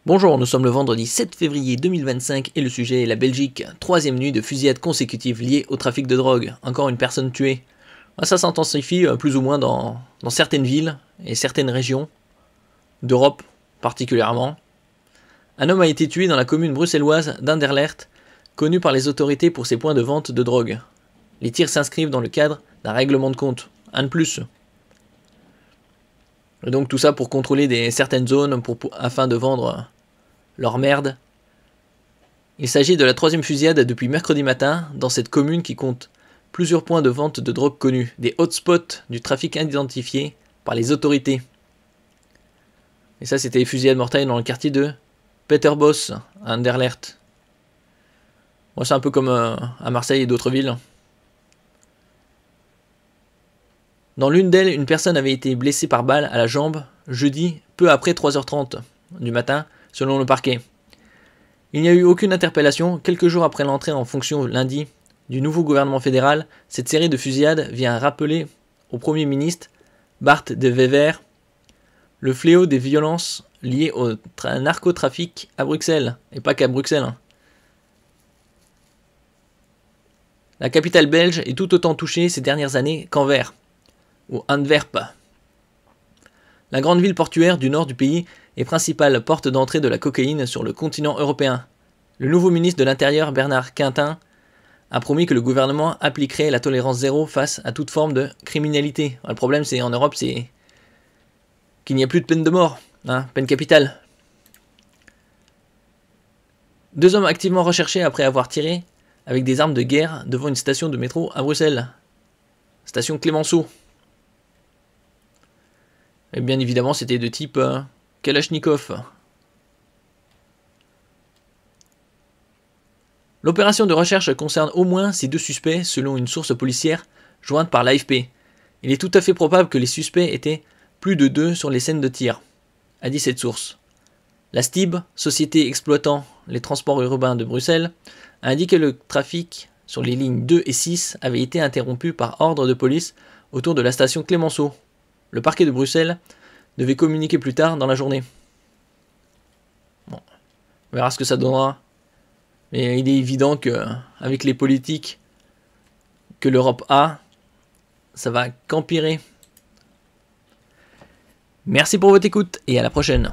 Bonjour, nous sommes le vendredi 7 février 2025 et le sujet est la Belgique. Troisième nuit de fusillade consécutive liée au trafic de drogue. Encore une personne tuée. Ça s'intensifie plus ou moins dans certaines villes et certaines régions d'Europe particulièrement. Un homme a été tué dans la commune bruxelloise d'Anderlecht, connue par les autorités pour ses points de vente de drogue. Les tirs s'inscrivent dans le cadre d'un règlement de compte, un de plus. Et donc tout ça pour contrôler certaines zones afin de vendre leur merde. Il s'agit de la troisième fusillade depuis mercredi matin dans cette commune qui compte plusieurs points de vente de drogue connus, des hotspots du trafic identifiés par les autorités. Et ça c'était les fusillades mortelles dans le quartier de Peterbos, à Anderlecht. Moi c'est un peu comme à Marseille et d'autres villes. Dans l'une d'elles, une personne avait été blessée par balle à la jambe jeudi, peu après 3h30 du matin, selon le parquet. Il n'y a eu aucune interpellation. Quelques jours après l'entrée en fonction lundi du nouveau gouvernement fédéral, cette série de fusillades vient rappeler au Premier ministre Bart De Wever le fléau des violences liées au narcotrafic à Bruxelles, et pas qu'à Bruxelles. La capitale belge est tout autant touchée ces dernières années qu'Anvers, ou Antwerp. La grande ville portuaire du nord du pays est principale porte d'entrée de la cocaïne sur le continent européen. Le nouveau ministre de l'Intérieur, Bernard Quintin, a promis que le gouvernement appliquerait la tolérance zéro face à toute forme de criminalité. Le problème, c'est en Europe, c'est qu'il n'y a plus de peine de mort, peine capitale. 2 hommes activement recherchés après avoir tiré avec des armes de guerre devant une station de métro à Bruxelles. Station Clémenceau. Et bien évidemment, c'était de type Kalachnikov. L'opération de recherche concerne au moins ces 2 suspects, selon une source policière jointe par l'AFP. Il est tout à fait probable que les suspects étaient plus de 2 sur les scènes de tir, a dit cette source. La STIB, société exploitant les transports urbains de Bruxelles, a indiqué que le trafic sur les lignes 2 et 6 avait été interrompu par ordre de police autour de la station Clémenceau. Le parquet de Bruxelles devait communiquer plus tard dans la journée. Bon, on verra ce que ça donnera. Mais il est évident qu'avec les politiques que l'Europe a, ça va qu'empirer. Merci pour votre écoute et à la prochaine.